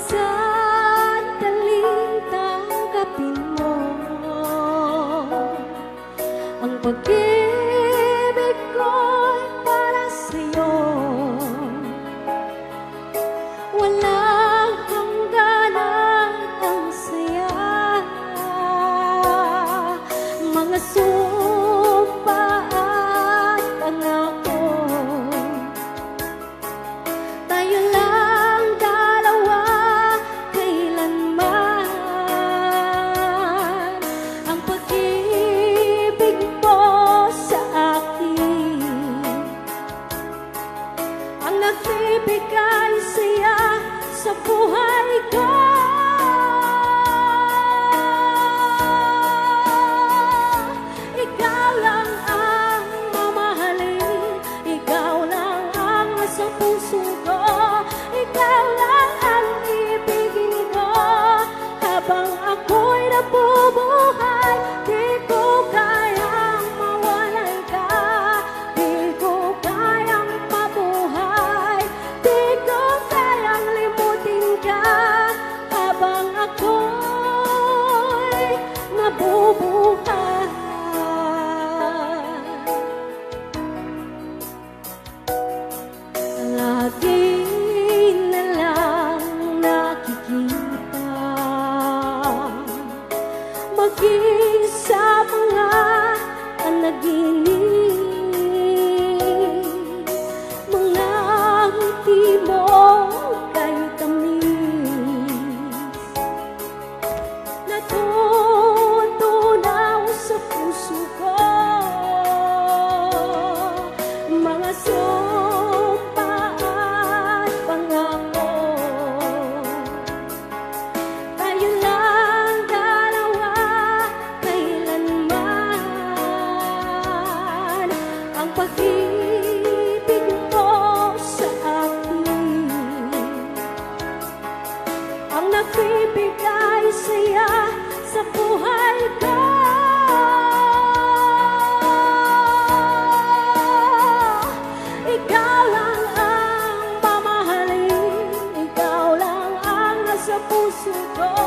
sandaling tanggapin mo ang pag-ibig ko'y para sa'yo. Walang hangganan ang saya, mga sumpa at pangako. Tayo lang dalawa kailanman. Ang pag-ibig mo sa akin ang nagbibigay saya sa buhay ko. Ikaw lang ang mamahalin, ikaw lang ang nasa puso ko, ikaw lang ang ibigin ko. Habang ako'y nabubuhay, di ko kayang mawalan ka, di ko kayang mabuhay, di ko kayang limutin ka. Habang ako'y nabubuhay, lagi na lang nakikita, maging sa mga panaginip, mga ngiti mo kay tamis, natutunaw sa puso ko, mga sumpa at pangako. Tayo lang dalawa kailanman. Ang pag-ibig mo sa akin ang nagbibigay saya sa buhay ko. Ikaw lang ang mamahalin, ikaw lang ang nasa puso ko,